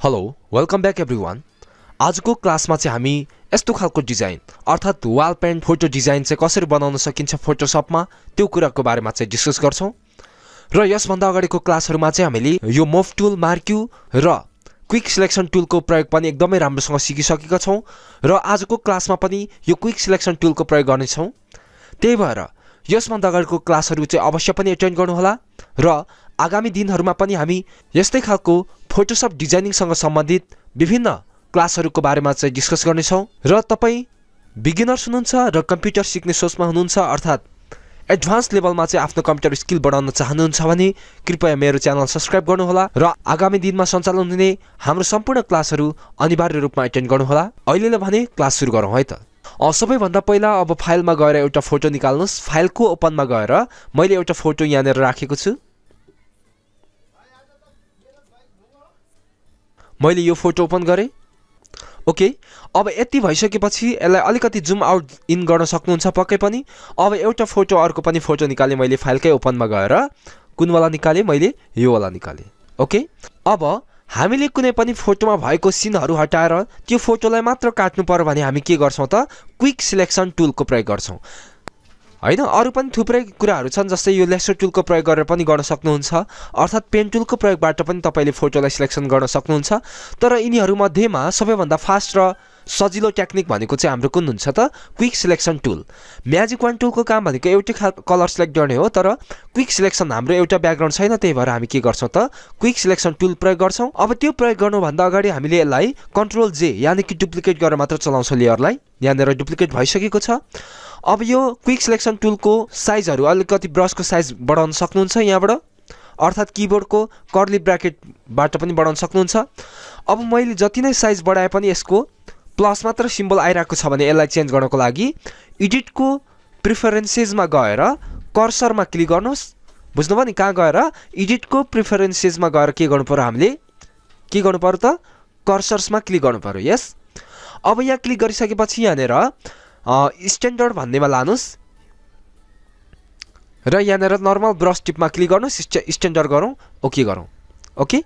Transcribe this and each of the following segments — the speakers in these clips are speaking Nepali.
Hello welcome back everyone. आजको क्लासमा चाहिँ हामी यस्तो खालको डिजाइन अर्थात् वाल पेन्ट फोटो डिजाइन चाहिँ कसरी बनाउन सकिन्छ फोटोशपमा त्यो कुराको बारेमा चाहिँ डिस्कस गर्छौं। र यसभन्दा अगाडिको क्लासहरुमा चाहिँ हामीले यो मुभ टुल, मार्क्यु र क्विक सिलेक्सन टुलको प्रयोग पनि एकदमै राम्रोसँग सिकिसकेका छौं र आजको क्लासमा पनि यो क्विक सिलेक्सन टुलको प्रयोग गर्ने छौं। त्यही भएर यसभन्दा अगाडिको क्लासहरु चाहिँ अवश्य पनि एटेन्ड गर्नुहोला र आगामी दिनहरुमा पनि हामी यस्तै खालको फोटोशप डिजाइनिङसँग सम्बन्धित विभिन्न क्लासहरुको बारेमा चाहिँ डिस्कस गर्ने छौं। र तपाई बिगिनर्स हुनुहुन्छ र कम्प्युटर सिक्ने सोचमा हुनुहुन्छ अर्थात् एडभान्स लेभलमा चाहिँ आफ्नो कम्प्युटर स्किल बढाउन चाहनुहुन्छ भने कृपया मेरो च्यानल सब्स्क्राइब गर्नुहोला र आगामी दिनमा सञ्चालन हुने हाम्रो सम्पूर्ण क्लासहरु अनिवार्य रूपमा एटेन्ड गर्नुहोला। अहिले भने क्लास सुरु गरौँ है त। सबैभन्दा पहिला अब फाइलमा गएर एउटा फोटो निकाल्नुस्। फाइलको ओपनमा गएर मैले एउटा फोटो यहाँनेर राखेको छु। मैले यो फोटो ओपन गरे। ओके, अब यति भइसकेपछि यसलाई अलिकति जुम आउट इन गर्न सक्नुहुन्छ पक्कै पनि। अब एउटा फोटो अर्को पनि फोटो निकाले मैले फाइलकै ओपनमा गएर। कुन वाला निकाले? मैले यो वाला निकाले। ओके, अब हामीले कुनै पनि फोटोमा भएको सिनहरु हटाएर त्यो फोटोलाई मात्र काट्नु पर्यो भने हामी के गर्छौं त? क्विक सिलेक्सन टुलको प्रयोग गर्छौं। हैन, अरु पनि थुप्रै कुराहरु छन् जस्तै यो लेसर टुलको प्रयोग गरेर पनि गर्न सक्नुहुन्छ अर्थात् पेन टुलको प्रयोगबाट पनि तपाईले फोटोलाई सिलेक्सन गर्न सक्नुहुन्छ। तर यिनीहरु मध्येमा सबैभन्दा फास्ट र सजिलो टेक्निक भनेको चाहिँ हाम्रो कुन हुन्छ त? Quick selection tool. Magic wand टुलको काम भनेको एउटै कलर सिलेक्ट गर्ने हो, तर क्विक सिलेक्सन हाम्रो एउटा ब्याकग्राउन्ड छैन, त्यही भएर हामी के गर्छौं त? क्विक सिलेक्सन टुल प्रयोग गर्छौं। अब त्यो प्रयोग गर्नुभन्दा अगाडि हामीले यसलाई कन्ट्रोल जे यानी कि डुप्लिकेट गरेर मात्र चलाउँछौं लेयरलाई। यहाँनेर डुप्लिकेट भइसकेको छ। अब यो क्विक सिलेक्सन टुलको साइजहरु अलिकति ब्रशको साइज बढाउन सक्नुहुन्छ यहाँबाट, अर्थात् किबोर्डको कर्ली ब्र्याकेटबाट पनि बढाउन सक्नुहुन्छ। अब मैले जति नै साइज बढाए पनि यसको प्लस मात्र सिम्बल आइरहेको छ भने यसलाई चेन्ज गर्नको लागि एडिटको प्रिफरेन्सेसमा गएर कर्सरमा क्लिक गर्नुस्। बुझ्नुभयो नि? कहाँ गएर? एडिटको प्रिफरेन्सेसमा गएर के गर्नु पर्यो? हामीले के गर्नु पर्यो त? कर्सर्समा क्लिक गर्नु पर्यो। यस, अब यहाँ क्लिक गरिसकेपछि यहाँनेर स्ट्यान्डर्ड भन्नेमा लानुस् र यहाँनेर नर्मल ब्रश टिपमा क्लिक गर्नुस्। स्ट्यान्डर्ड गरौँ, ओके गरौँ। ओके,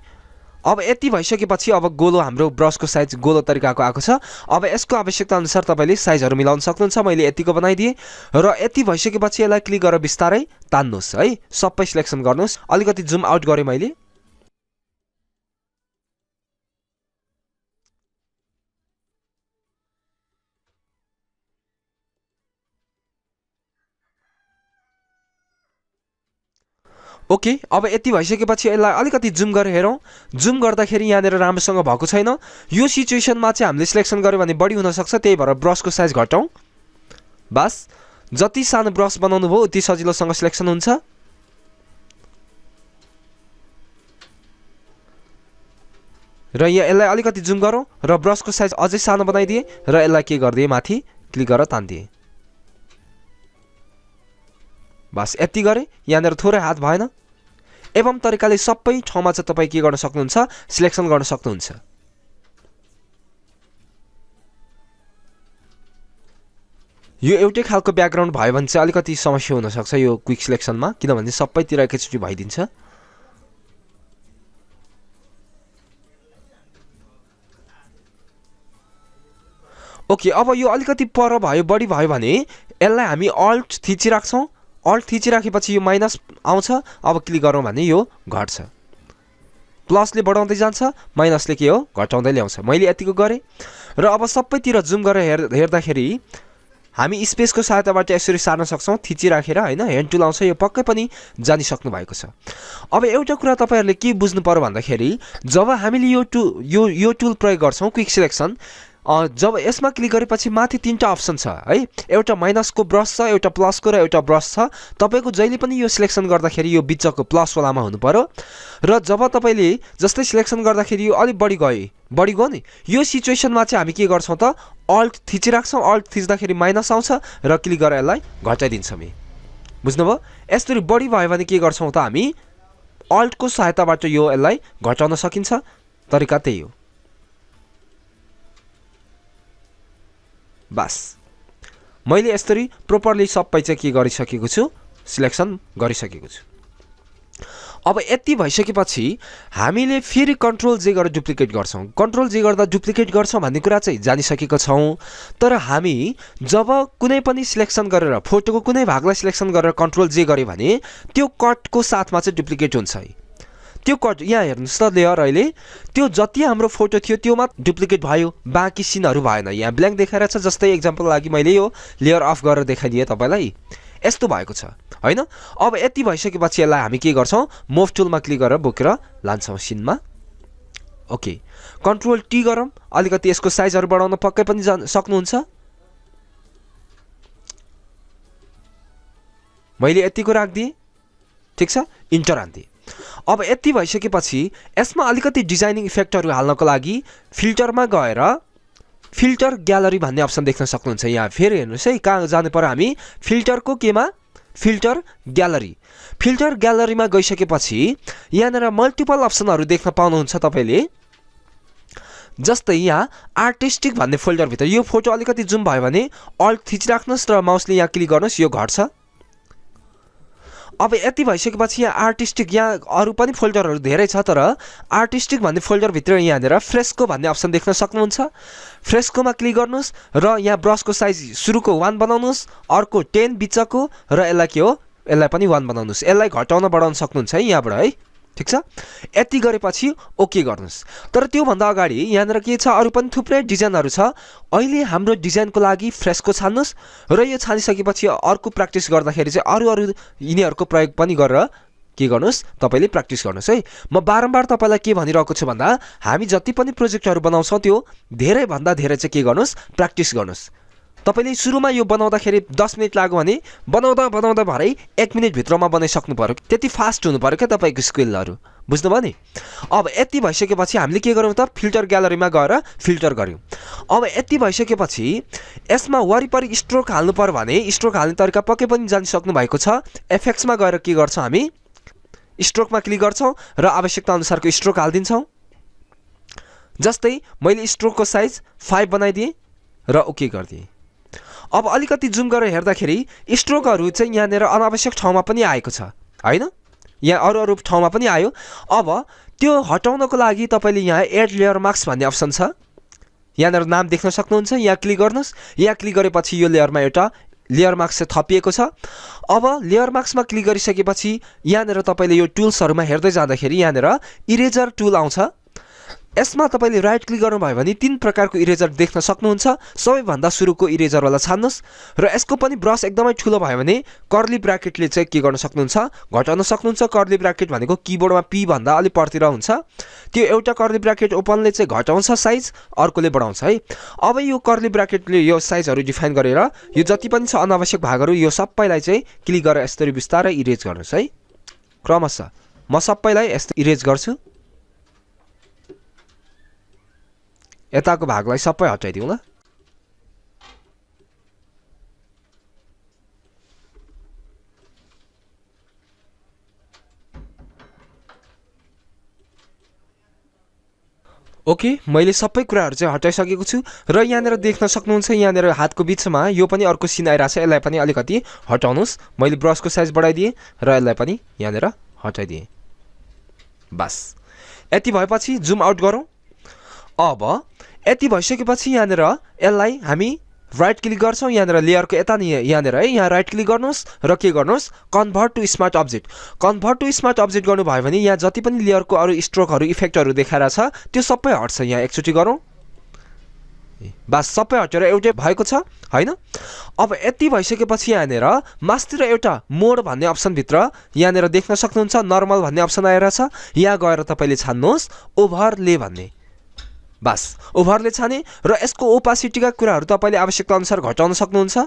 अब यति भइसकेपछि अब गोलो हाम्रो ब्रशको साइज गोलो तरिकाको आएको छ। अब यसको आवश्यकता अनुसार तपाईले साइजहरु मिलाउन सक्नुहुन्छ। मैले यतिको बनाइदिए र यति भइसकेपछि यसलाई क्लिक गरेर बिस्तारै तान्नुस् है। सबै सिलेक्सन गर्नुस्। अलिकति जुम आउट गरे मैले। ओके, अब यति भइसकेपछि यसलाई अलिकति जुम गरेर हेरौं। जुम गर्दाखेरि यहाँनेर राम्रोसँग भएको छैन। यो सिचुएसनमा चाहिँ हामीले सिलेक्सन गर्यो भने बढी हुन सक्छ, त्यही भएर ब्रशको साइज घटाउँ। बस, जति सानो ब्रश बनाउनु भयो उति सजिलोसँग सिलेक्सन हुन्छ। र यसलाई अलिकति जुम गरौँ र ब्रशको साइज अझै सानो बनाइदिए र यसलाई के गर्दिए? माथि क्लिक गरेर तान्दिए। बस यति गरे। यहाँनेर थोरै हात भएन। एवं तरिकाले सबै ठाउँमा चाहिँ तपाई के गर्न सक्नुहुन्छ? सिलेक्सन गर्न सक्नुहुन्छ। यो एउटै खालको ब्याकग्राउन्ड भयो भने चाहिँ अलिकति समस्या हुन सक्छ यो क्विक सिलेक्सनमा, किनभने सबैतिर एकैचोटी भइदिन्छ। ओके, अब यो अलिकति पर भयो, बढी भयो भने यसलाई हामी अल्ट थिचिराख्छौं। अल्ट थिचिराखेपछि यो माइनस आउँछ। अब क्लिक गरौँ भने यो घट्छ। प्लसले बढाउँदै जान्छ, माइनसले के हो? घटाउँदै ल्याउँछ। मैले यतिको गरे र अब सबैतिर जुम गरेर हेर्दाखेरि हामी स्पेसको सहायताबाट यसरी सार्न सक्छौं थिचिराखेर हैन। ह्यान्ड टुल आउँछ, यो पक्कै पनि जानिसक्नु भएको छ। अब एउटा कुरा तपाईहरुले के बुझ्नु पर्यो भन्दाखेरि जब हामीले यो टुल प्रयोग गर्छौं क्विक सिलेक्सन, जब यसमा क्लिक गरेपछि माथि तीनटा अप्सन छ है। एउटा माइनसको ब्रश छ, एउटा प्लसको र एउटा ब्रश छ। तपाईको जहिले पनि यो सिलेक्सन गर्दाखेरि यो बिचको प्लस वालामा हुनु पर्यो। र जब तपाईले जस्तै सिलेक्सन गर्दाखेरि यो अलि बढी गयो नि, यो सिचुएसनमा चाहिँ हामी के गर्छौं त? अल्ट थिचिराख्छौं। अल्ट थिच्दाखेरि माइनस आउँछ र क्लिक गरेर यसलाई घटाइदिन्छौं। बुझ्नुभयो? यसरी बढी भयो भने के गर्छौं त? हामी अल्टको सहायताबाट यसलाई घटाउन सकिन्छ। तरिका त्यही हो। बस, मैले यसरी प्रोपरली सबै चाहिँ के गरिसकेको छु? सिलेक्सन गरिसकेको छु। अब यति भइसकेपछि हामीले फेरि कन्ट्रोल जे गरेर डुप्लिकेट गर्छौं कन्ट्रोल जे गर्दा डुप्लिकेट गर्छौं भन्ने कुरा चाहिँ जानिसकेको छौं तर हामी जब कुनै पनि सिलेक्सन गरेर फोटोको कुनै भागलाई सिलेक्सन गरेर कन्ट्रोल जे गरे भने त्यो कटको साथमा चाहिँ डुप्लिकेट हुन्छ है त्यो कट यहाँ हेर्नुस् त लेयर अहिले त्यो जति हाम्रो फोटो थियो त्यो मात्र डुप्लिकेट भयो बाँकी सिनहरु भएन यहाँ ब्ल्याङ्क देखाइरहेछ जस्तै एक्जाम्पलको लागि मैले यो लेयर अफ गरेर देखाइदिए तपाईलाई यस्तो भएको छ हैन अब यति भइसकेपछि यसलाई हामी के गर्छौं मुभ टुलमा क्लिक गरेर बोकेर लान्छौं सिनमा ओके कन्ट्रोल टी गरौँ अलिकति यसको साइजहरु बढाउन पक्कै पनि सक्नुहुन्छ मैले यतिको राख्दिए ठीक छ इन्टर हान्दिए अब यति भइसकेपछि यसमा अलिकति डिजाइनिङ इफेक्टहरु हाल्नको लागि फिल्टरमा गएर फिल्टर ग्यालरी भन्ने अप्सन देख्न सक्नुहुन्छ यहाँ फेरि हेर्नुस् है कहाँ जानु पर्यो हामी फिल्टरको केमा फिल्टर ग्यालरीमा गइसकेपछि यहाँनेर मल्टिपल अप्सनहरु देख्न पाउनुहुन्छ तपाईले जस्तै यहाँ आर्टिस्टिक भन्ने फोल्डर भित्र यो फोटो अलिकति जुम भयो भने अल्ट थिचिराख्नुस् र माउसले यहाँ क्लिक गर्नुस् यो घट्छ अब यति भइसकेपछि यहाँ आर्टिस्टिक यहाँ अरु पनि फोल्डरहरु धेरै छ तर आर्टिस्टिक भन्ने फोल्डर भित्र यहाँनेर फ्रेस्को भन्ने अप्सन देख्न सक्नुहुन्छ फ्रेस्कोमा क्लिक गर्नुस् र यहाँ ब्रशको साइज सुरुको 1 बनाउनुस् अर्को 10 बिचको र यसलाई के हो यसलाई पनि 1 बनाउनुस् यसलाई घटाउन बढाउन सक्नुहुन्छ है यहाँबाट है ठीक छ यति गरेपछि ओके गर्नुस् तर त्यो भन्दा अगाडि यहाँनेर के छ अरु पनि थुप्रै डिजाइनहरु छ अहिले हाम्रो डिजाइनको लागि फ्रेस्को छान्नुस् र यो छानिसकेपछि अर्को प्र्याक्टिस गर्दाखेरि चाहिँ अरु यिनीहरुको प्रयोग पनि गरेर के गर्नुस् तपाईले प्र्याक्टिस गर्नुस् है म बारम्बार तपाईलाई के भनिरहेको छु भन्दा हामी जति पनि प्रोजेक्टहरु बनाउँछौं त्यो धेरै भन्दा धेरै चाहिँ के गर्नुस् प्र्याक्टिस गर्नुस् तपाईले सुरुमा यो बनाउँदाखेरि 10 मिनेट लाग्यो भने बनाउँदा भरै 1 मिनेट भित्रमा बनाइसक्नु पर्यो त्यति फास्ट हुनु पर्यो के तपाईको स्किलहरु बुझ्नुभयो नि अब यति भइसकेपछि हामीले के गरौँ त फिल्टर ग्यालरीमा गएर फिल्टर गर्यौं अब यति भइसकेपछि यसमा वरिपरि स्ट्रोक हाल्नु पर्यो भने स्ट्रोक हाल्ने तरिका पक्कै पनि जानिसक्नु भएको छ इफेक्ट्स मा गएर के गर्छौं हामी स्ट्रोकमा क्लिक गर्छौं र आवश्यकता अनुसारको स्ट्रोक हाल्दिन्छौं जस्तै मैले स्ट्रोकको साइज 5 बनाइदिए र ओके गर्दिए अब अलिकति जुम गरेर हेर्दाखेरि स्ट्रोकहरु चाहिँ यहाँनेर अनावश्यक ठाउँमा पनि आएको छ हैन यहाँ अरु ठाउँमा पनि आयो अब त्यो हटाउनको लागि तपाईले यहाँ एड लेयर मार्क्स भन्ने अप्सन छ यहाँनेर नाम देख्न सक्नुहुन्छ यहाँ क्लिक गर्नुस् यहाँ क्लिक गरेपछि यो लेयरमा एउटा लेयर मार्क्स थपिएको छ अब लेयर मार्क्समा क्लिक गरिसकेपछि यहाँनेर तपाईले यो टुल्सहरुमा हेर्दै जाँदाखेरि यहाँनेर इरेजर टुल आउँछ यसमा तपाईले राइट क्लिक गर्नु भयो भने तीन प्रकारको इरेजर देख्न सक्नुहुन्छ सबैभन्दा सुरुको इरेजर वाला छान्नुस् र यसको पनि ब्रश एकदमै ठुलो भयो भने कर्ली ब्र्याकेटले चाहिँ के गर्न सक्नुहुन्छ घटाउन सक्नुहुन्छ कर्ली ब्र्याकेट भनेको किबोर्डमा पी भन्दा अलि परतिर हुन्छ त्यो एउटा कर्ली ब्र्याकेट ओपनले चाहिँ घटाउँछ साइज अर्कोले बढाउँछ है अब यो कर्ली ब्र्याकेटले यो साइजहरु डिफाइन गरेर यो जति पनि छ अनावश्यक भागहरु यो सबैलाई चाहिँ क्लिक गरेर यसरी बिस्तारै इरेज गर्नुस् है क्रमशः म सबैलाई यस्तो इरेज गर्छु यताको भागलाई सबै हटाइदिउँ ल ओके मैले सबै कुराहरु चाहिँ हटाइसकेको छु र यहाँनेर देख्न सक्नुहुन्छ यहाँनेर हातको बीचमा यो पनि अर्को सिन आइराछ यसलाई पनि अलिकति हटाउनुस् मैले ब्रशको साइज बढाइदिए र यसलाई पनि यहाँनेर हटाइदिए बस यति भएपछि जुम आउट गरौँ अब यति भइसकेपछि यहाँनेर यसलाई हामी राइट क्लिक गर्छौं यहाँनेर लेयरको यता नि यहाँनेर है यहाँ राइट क्लिक गर्नुस् र के गर्नुस् कन्भर्ट टु स्मार्ट अब्जेक्ट गर्नु भयो भने यहाँ जति पनि लेयरको अरु स्ट्रोकहरु इफेक्टहरु देखाइरा छ त्यो सबै हट्छ यहाँ एकचोटी गरौँ बस सबै हटेर एउटै भएको छ हैन अब यति भइसकेपछि यहाँनेर मास्तिर एउटा मोड भन्ने अप्सन भित्र यहाँनेर देख्न सक्नुहुन्छ नर्मल भन्ने अप्सन आइरा छ यहाँ गएर तपाईले छान्नुस् ओभरले भन्ने बस ओभरले छाने र यसको ओपासिटीका कुराहरु तपाईले आवश्यकता अनुसार घटाउन सक्नुहुन्छ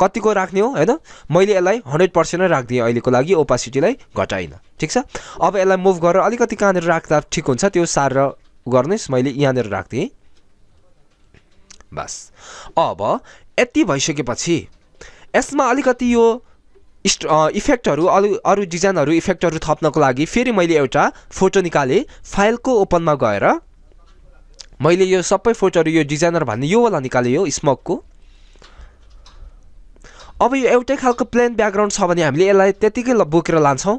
कतिको राख्ने हो हैन मैले यसलाई 100% नै राख्दिए अहिलेको लागि ओपासिटीलाई घटाइन ठीक छ अब यसलाई मुभ गरेर अलिकति कहाँनेर राख्दा ठीक हुन्छ त्यो सारेर गर्नुस् मैले यहाँनेर राख्दिए बस अब यति भइसकेपछि यसमा अलिकति यो इफेक्टहरु अरु डिजाइनहरु इफेक्टहरु थप्नको लागि फेरि मैले एउटा फोटो निकाले फाइलको ओपनमा गएर मैले यो सबै फोटोहरु यो डिजाइनर भन्ने यो वाला निकाले यो स्मोकको अब यो एउटै खालको प्लेन ब्याकग्राउन्ड छ भने हामीले यसलाई त्यतिकै बोकेर लान्छौं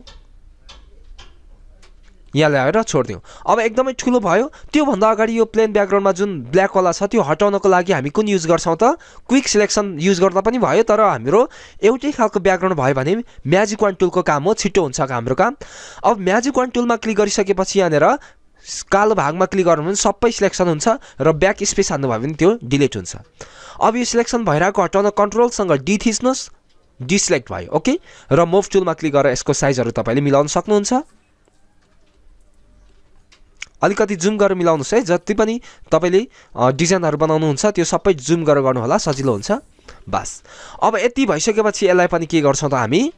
यहाँ ल्याएर छोड्दियौँ। अब एकदमै ठुलो भयो, त्योभन्दा अगाडि यो प्लेन ब्याकग्राउन्डमा जुन ब्ल्याकवाला छ त्यो हटाउनको लागि हामी कुन युज गर्छौँ त क्विक सिलेक्सन युज गर्दा पनि भयो, तर हाम्रो एउटै खालको ब्याकग्राउन्ड भयो भने म्याजिक वान टुलको काम हो, छिटो हुन्छ हाम्रो काम। अब म्याजिक वान टुलमा क्लिक गरिसकेपछि यहाँनिर कालो भागमा क्लिक गर्नु भने सबै सिलेक्सन हुन्छ र ब्याक स्पेस हान्नुभयो भने त्यो डिलिट हुन्छ। अब यो सिलेक्सन भइरहेको हटाउन कन्ट्रोलसँग डी थिच्नुहोस्, डिसिलेक्ट भयो। ओके, र मुभ टुलमा क्लिक गरेर यसको साइजहरू तपाईँले मिलाउन सक्नुहुन्छ। अलिकति जुम गरेर मिलाउनुहोस् है, जति पनि तपाईँले डिजाइनहरू बनाउनुहुन्छ त्यो सबै जुम गरेर गर्नु होला, सजिलो हुन्छ। बस अब यति भइसकेपछि यसलाई पनि के गर्छौँ त हामी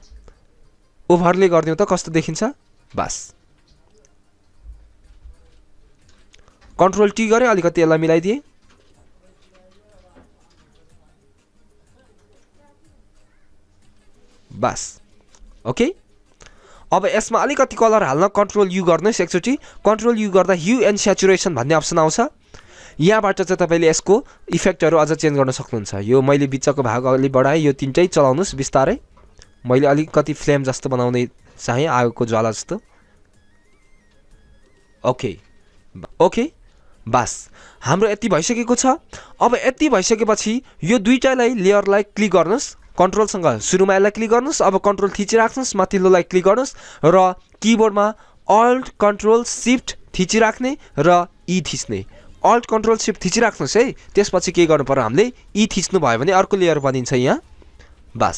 ओभरले गरिदिउँ त कस्तो देखिन्छ। बस कन्ट्रोल टी गरेँ, अलिकति यसलाई मिलाइदिएँ। बस ओके, अब यसमा अलिकति कलर हाल्न कन्ट्रोल यु गर्नुहोस् एकचोटि। कन्ट्रोल यु गर्दा ह्यू एन्ड स्याचुरेसन भन्ने अप्सन आउँछ, यहाँबाट चाहिँ तपाईँले यसको इफेक्टहरू अझ चेन्ज गर्न सक्नुहुन्छ। यो मैले बिचको भाग अलि बढाएँ, यो तिनटै चलाउनुहोस् बिस्तारै। मैले अलिकति फ्लेम जस्तो बनाउने चाहेँ, आगोको ज्वाला जस्तो। ओके ओके, बस हाम्रो यति भइसकेको छ। अब यति भइसकेपछि यो दुईटालाई लेयरलाई क्लिक गर्नुहोस्, कन्ट्रोलसँग सुरुमा यसलाई क्लिक गर्नुहोस्, अब कन्ट्रोल थिचिराख्नुहोस्, माथिल्लोलाई क्लिक गर्नुहोस् र किबोर्डमा अल्ट कन्ट्रोल सिफ्ट थिचिराख्ने र ई थिच्ने। अल्ट कन्ट्रोल सिफ्ट थिचिराख्नुहोस् है, त्यसपछि के गर्नु पर्यो हामीले ई थिच्नु भयो भने अर्को लेयर बनिन्छ यहाँ। बस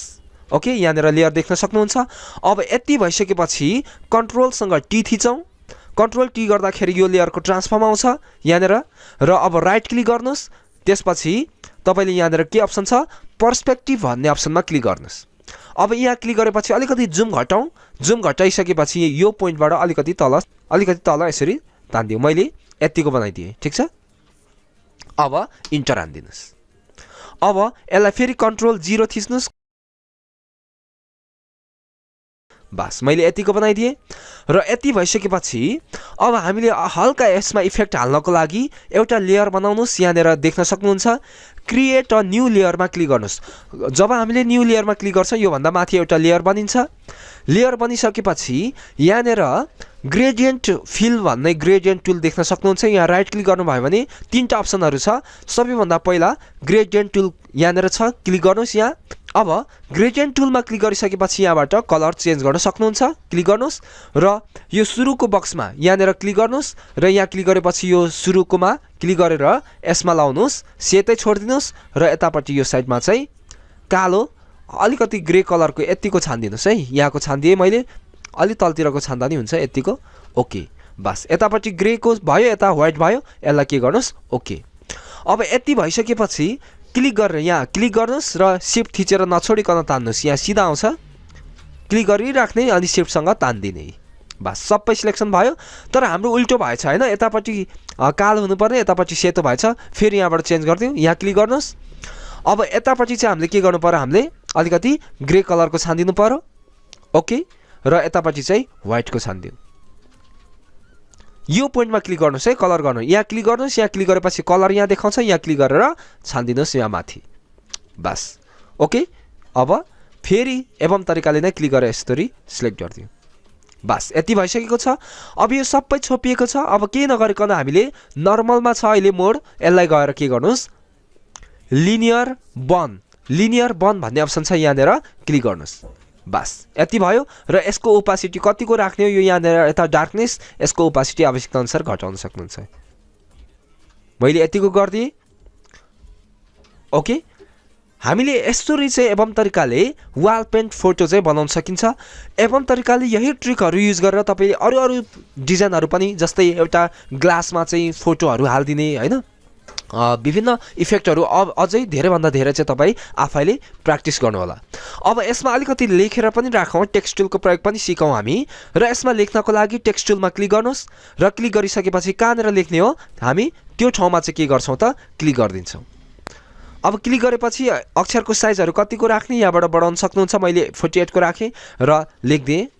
ओके, यहाँनिर लेयर देख्न सक्नुहुन्छ। अब यति भइसकेपछि कन्ट्रोलसँग टी थिचौँ, कन्ट्रोल टी गर्दाखेरि यो लेयरको ट्रान्सफर्म आउँछ यहाँनिर, र अब राइट क्लिक गर्नुहोस्, त्यसपछि तपाईँले यहाँनिर के अप्सन छ पर्सपेक्टिभ भन्ने अप्सनमा क्लिक गर्नुहोस्। अब यहाँ क्लिक गरेपछि अलिकति जुम घटाउँ, जुम घटाइसकेपछि यो पोइन्टबाट अलिकति तल यसरी तान्दिउँ। मैले यतिको बनाइदिएँ, ठिक छ। अब इन्टर हान्दिनुहोस्। अब यसलाई फेरि कन्ट्रोल 0 थिच्नुहोस्। बस मैले यतिको बनाइदिएँ र यति भइसकेपछि अब हामीले हल्का यसमा इफेक्ट हाल्नको लागि एउटा लेयर बनाउनुहोस्। यहाँनिर देख्न सक्नुहुन्छ क्रिएट अ न्यू लेयरमा क्लिक गर्नुहोस्। जब हामीले न्यू लेयरमा क्लिक गर्छौँ योभन्दा माथि एउटा लेयर बनिन्छ। लेयर बनिसकेपछि यहाँनिर ग्रेडियन्ट फिल भन्ने ग्रेडियन्ट टुल देख्न सक्नुहुन्छ। यहाँ राइट क्लिक गर्नुभयो भने तीनटा अप्सनहरू छ। सबैभन्दा पहिला ग्रेडियन्ट टुल यहाँनिर छ, क्लिक गर्नुहोस् यहाँ। अब ग्रेडियन्ट टुलमा क्लिक गरिसकेपछि यहाँबाट कलर चेन्ज गर्न सक्नुहुन्छ, क्लिक गर्नुहोस् र यो सुरुको बक्समा यहाँनिर क्लिक गर्नुहोस् र यहाँ क्लिक गरेपछि यो सुरुकोमा क्लिक गरेर यसमा लाउनुहोस्, सेतै छोडिदिनुहोस् र यतापट्टि यो साइडमा चाहिँ कालो अलिकति ग्रे कलरको यतिको छानिदिनुहोस् है। यहाँको छानिदिएँ मैले, अलि तलतिरको छान्दा नि हुन्छ यतिको। ओके, बस यतापट्टि ग्रेको भयो, यता व्हाइट भयो, यसलाई के गर्नुहोस् ओके। अब यति भइसकेपछि क्लिक गरेर यहाँ क्लिक गर्नुहोस् र सिफ्ट थिचेर नछोडिकन तान्नुहोस्। यहाँ सिधा आउँछ, क्लिक गरिराख्ने अनि सिफ्टसँग तान्दिने। बस सबै सिलेक्सन भयो, तर हाम्रो उल्टो भएछ होइन, यतापट्टि कालो हुनुपर्ने, यतापट्टि सेतो भएछ। फेरि यहाँबाट चेन्ज गरिदिउँ, यहाँ क्लिक गर्नुहोस्। अब यतापट्टि चाहिँ हामीले के गर्नु पर्यो, हामीले अलिकति ग्रे कलरको छानिदिनु पर्यो। ओके, र यतापट्टि चाहिँ व्हाइटको छानिदिउँ। यो पोइन्टमा क्लिक गर्नुहोस् है, कलर गर्नु। यहाँ क्लिक गर्नुहोस्, यहाँ क्लिक गरेपछि कलर यहाँ देखाउँछ, यहाँ क्लिक गरेर छानिदिनुहोस् यहाँ माथि। बस ओके, अब फेरि एवं तरिकाले नै क्लिक गरेर यसरी सिलेक्ट गरिदिउँ। बस यति भइसकेको छ। अब यो सबै छोपिएको छ। अब केही नगरिकन हामीले नर्मलमा छ अहिले मोड, यसलाई गएर के गर्नुहोस् लिनियर बन भन्ने अप्सन छ, यहाँनिर क्लिक गर्नुहोस्। बस यति भयो र यसको ओपासिटी कतिको राख्ने हो, यो यहाँनिर यता डार्कनेस, यसको ओपासिटी आवश्यकता अनुसार घटाउन सक्नुहुन्छ। मैले यतिको गरिदिएँ। ओके, हामीले यसरी चाहिँ एवं तरिकाले वाल पेन्ट फोटो चाहिँ बनाउन सकिन्छ। एवं तरिकाले यही ट्रिकहरू युज गरेर तपाईँले अरू डिजाइनहरू पनि, जस्तै एउटा ग्लासमा चाहिँ फोटोहरू हालिदिने होइन, विभिन्न इफेक्टहरू अझै धेरैभन्दा धेरै चाहिँ तपाईँ आफैले प्र्याक्टिस गर्नुहोला। अब यसमा अलिकति लेखेर पनि राखौँ, टेक्स्ट टुलको प्रयोग पनि सिकौँ हामी। र यसमा लेख्नको लागि टेक्स्ट टुलमा क्लिक गर्नुहोस् र क्लिक गरिसकेपछि कहाँनिर लेख्ने हो हामी त्यो ठाउँमा चाहिँ के गर्छौँ त क्लिक गरिदिन्छौँ। अब क्लिक गरेपछि अक्षरको साइजहरू कतिको राख्ने यहाँबाट बढाउन सक्नुहुन्छ। मैले 48 को राखेँ र लेखिदिएँ।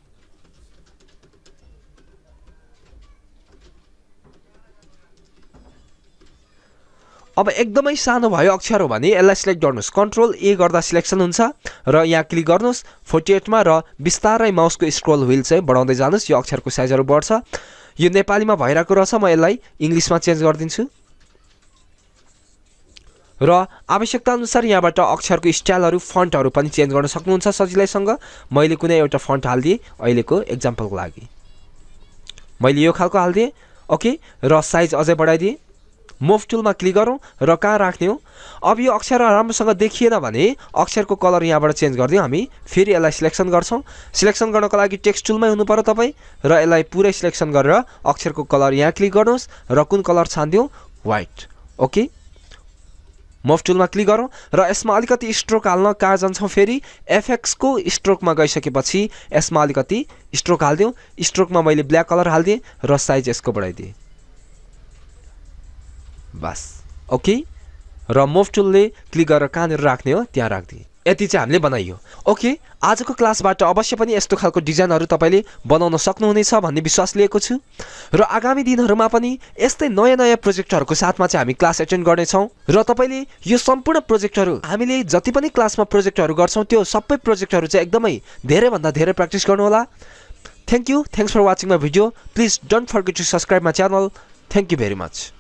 अब एकदमै सानो भयो अक्षर हो भने यसलाई सिलेक्ट गर्नुहोस्, कन्ट्रोल ए गर्दा सिलेक्सन हुन्छ र यहाँ क्लिक गर्नुहोस् 48 मा र बिस्तारै माउसको स्क्रोल व्हील चाहिँ बढाउँदै जानुहोस्, यो अक्षरको साइजहरू बढ्छ। यो नेपालीमा भइरहेको रहेछ, म यसलाई इङ्ग्लिसमा चेन्ज गरिदिन्छु र आवश्यकता अनुसार यहाँबाट अक्षरको स्टाइलहरु फन्टहरु पनि चेन्ज गर्न सक्नुहुन्छ सजिलैसँग। मैले कुनै एउटा फन्ट हाल्दिए अहिलेको एक्जाम्पलको लागि, मैले यो खालको हाल्दिए। ओके, र साइज अझै बढाइदिए। मुभ टुलमा क्लिक गरौँ र कहाँ राख्ने हो। अब यो अक्षर राम्रोसँग देखिएन भने अक्षरको कलर यहाँबाट चेन्ज गर्दियौ हामी। फेरि यसलाई सिलेक्सन गर्छौं। सिलेक्सन गर्नको लागि टेक्स्ट टुलमै हुनु पर्यो तपाई र यसलाई पुरै सिलेक्सन गरेर अक्षरको कलर यहाँ क्लिक गर्नुस् र कुन कलर छान्दियौ, व्हाइट। ओके, मुभ टुलमा क्लिक गरौँ र यसमा अलिकति स्ट्रोक हाल्न कहाँ जान्छौं, फेरि एफएक्स को स्ट्रोकमा गइसकेपछि यसमा अलिकति स्ट्रोक हाल्दियौ। स्ट्रोकमा मैले ब्ल्याक कलर हाल्दिए र साइज यसको बढाइदिए बस। ओके, र मुभ टुलले क्लिक गरेर कहाँनिर राख्ने हो त्यहाँ राख्दिए। यति चाहिँ हामीले बनाइयो। ओके, आजको क्लासबाट अवश्य पनि यस्तो खालको डिजाइनहरु तपाईले बनाउन सक्नुहुनेछ भन्ने विश्वास लिएको छु र आगामी दिनहरुमा पनि यस्तै नयाँ प्रोजेक्टहरुको साथमा चाहिँ हामी क्लास एटेन्ड गर्ने छौं र तपाईले यो सम्पूर्ण प्रोजेक्टहरु हामीले जति पनि क्लासमा प्रोजेक्टहरु गर्छौं त्यो सबै प्रोजेक्टहरु चाहिँ एकदमै धेरै भन्दा धेरै प्र्याक्टिस गर्नु होला। Thank you, thanks for watching my video. Please don't forget to subscribe my channel. Thank you very much.